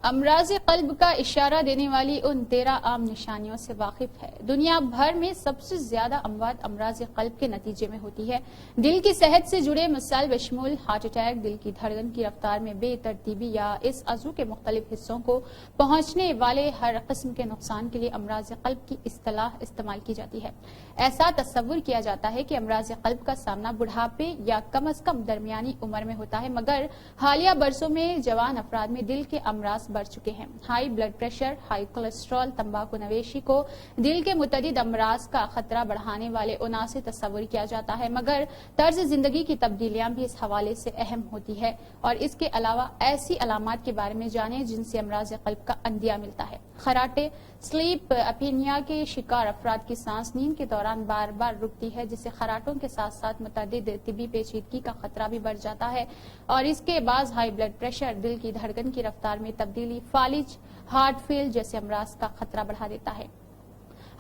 امراض قلب کا اشارہ دینے والی ان 13 عام نشانیوں سے واقف ہے۔ دنیا بھر میں سب سے زیادہ اموات امراض قلب کے نتیجے میں ہوتی ہے۔ دل کی صحت سے جڑے مسائل بشمول ہارٹ اٹیک، دل کی دھڑکن کی رفتار میں بے ترتیبی یا اس عضو کے مختلف حصوں کو پہنچنے والے ہر قسم کے نقصان کے لیے امراض قلب کی اصطلاح استعمال کی جاتی ہے۔ ایسا تصور کیا جاتا ہے کہ امراض قلب کا سامنا بڑھاپے یا کم از کم درمیانی عمر میں ہوتا ہے، مگر حالیہ برسوں میں جوان افراد میں دل کے امراض بڑھ چکے ہیں۔ High blood pressure, high cholesterol, تمباکو نوشی کو دل کے متعدد امراض کا خطرہ بڑھانے والے عناصر سے تصور کیا جاتا ہے، مگر طرز زندگی کی تبدیلیاں بھی اس حوالے سے اہم ہوتی ہے اور اس کے علاوہ ایسی علامات کے بارے میں جانیں جن سے امراض قلب کا اندیہ ملتا ہے۔ خراٹے، سلیپ اپنیا کے شکار افراد کی سانس نیند کے دوران بار بار رکتی ہے، جس سے خراٹوں کے ساتھ ساتھ متعدد طبی پیچیدگی کا خطرہ بھی بڑھ جاتا ہے اور اس کے بعد ہائی بلڈ پریشر، دل کی دھڑکن کی رفتار میں تبدیلی، فالج، ہارٹ فیل جیسے امراض کا خطرہ بڑھا دیتا ہے۔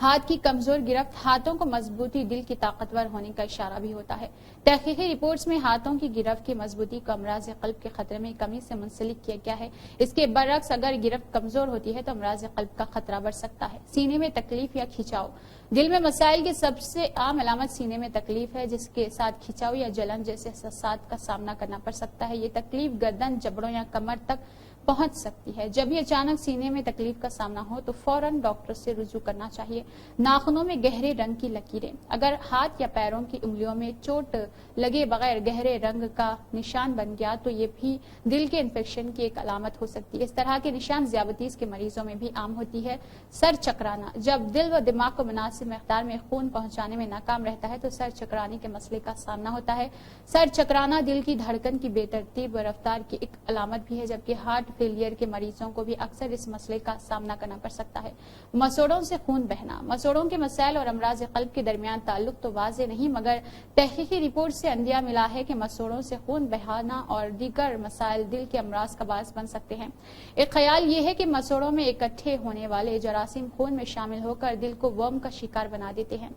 ہاتھ کی کمزور گرفت، ہاتھوں کو مضبوطی دل کی طاقتور ہونے کا اشارہ بھی ہوتا ہے۔ تحقیقی رپورٹس میں ہاتھوں کی گرفت کی مضبوطی کو امراض قلب کے خطرے میں کمی سے منسلک کیا گیا ہے۔ اس کے برعکس اگر گرفت کمزور ہوتی ہے تو امراض قلب کا خطرہ بڑھ سکتا ہے۔ سینے میں تکلیف یا کھنچاؤ، دل میں مسائل کی سب سے عام علامت سینے میں تکلیف ہے، جس کے ساتھ کھنچاؤ یا جلن جیسے احساسات کا سامنا کرنا پڑ سکتا ہے۔ یہ تکلیف گردن، جبڑوں یا کمر تک پہنچ سکتی ہے۔ جب یہ اچانک سینے میں تکلیف کا سامنا ہو تو فوراً ڈاکٹر سے رجوع کرنا چاہیے۔ ناخنوں میں گہرے رنگ کی لکیریں، اگر ہاتھ یا پیروں کی انگلیوں میں چوٹ لگے بغیر گہرے رنگ کا نشان بن گیا تو یہ بھی دل کے انفیکشن کی ایک علامت ہو سکتی ہے۔ اس طرح کے نشان ذیابیطس کے مریضوں میں بھی عام ہوتی ہے۔ سر چکرانا، جب دل و دماغ کو مناسب مقدار میں خون پہنچانے میں ناکام رہتا ہے تو سر چکرانے کے مسئلے کا سامنا ہوتا ہے۔ سر چکرانا دل کی دھڑکن کی بے ترتیب رفتار کی ایک علامت بھی ہے، جبکہ ہارٹ فیلئر کے مریضوں کو بھی اکثر اس مسئلے کا سامنا کرنا پڑ سکتا ہے۔ مسوڑوں سے خون بہنا، مسوڑوں کے مسائل اور امراض قلب کے درمیان تعلق تو واضح نہیں، مگر تحقیقی رپورٹ سے اندیہ ملا ہے کہ مسوڑوں سے خون بہانا اور دیگر مسائل دل کے امراض کا باعث بن سکتے ہیں۔ ایک خیال یہ ہے کہ مسوڑوں میں اکٹھے ہونے والے جراثیم خون میں شامل ہو کر دل کو ورم کا شکار بنا دیتے ہیں۔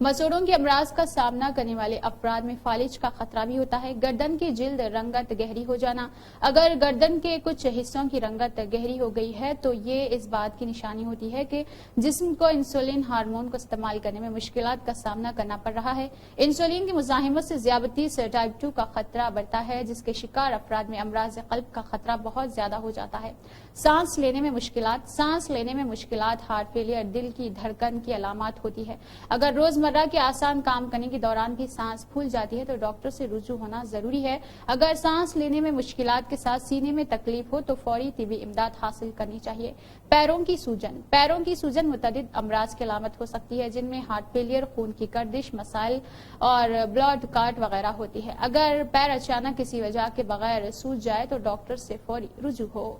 مسوڑوں کے امراض کا سامنا کرنے والے افراد میں فالج کا خطرہ بھی ہوتا ہے۔ گردن کی جلد رنگت گہری ہو جانا، اگر گردن کے کچھ حصوں کی رنگت گہری ہو گئی ہے تو یہ اس بات کی نشانی ہوتی ہے کہ جسم کو انسولین ہارمون کو استعمال کرنے میں مشکلات کا سامنا کرنا پڑ رہا ہے۔ انسولین کی مزاحمت سے ذیابیطس ٹائپ 2 کا خطرہ بڑھتا ہے، جس کے شکار افراد میں امراض قلب کا خطرہ بہت زیادہ ہو جاتا ہے۔ سانس لینے میں مشکلات، سانس لینے میں مشکلات ہارٹ فیلئر، دل کی دھڑکن کی علامات ہوتی ہے۔ اگر روزمرہ کے آسان کام کرنے کے دوران بھی سانس پھول جاتی ہے تو ڈاکٹر سے رجوع ہونا ضروری ہے۔ اگر سانس لینے میں مشکلات کے ساتھ سینے میں تکلیف ہو تو فوری طبی امداد حاصل کرنی چاہیے۔ پیروں کی سوجن، پیروں کی سوجن متعدد امراض کی علامت ہو سکتی ہے، جن میں ہارٹ فیلئر، خون کی گردش، مسائل اور بلڈ کلاٹ وغیرہ ہوتی ہے۔ اگر پیر اچانک کسی وجہ کے بغیر سوج جائے تو ڈاکٹر سے فوری رجوع ہو۔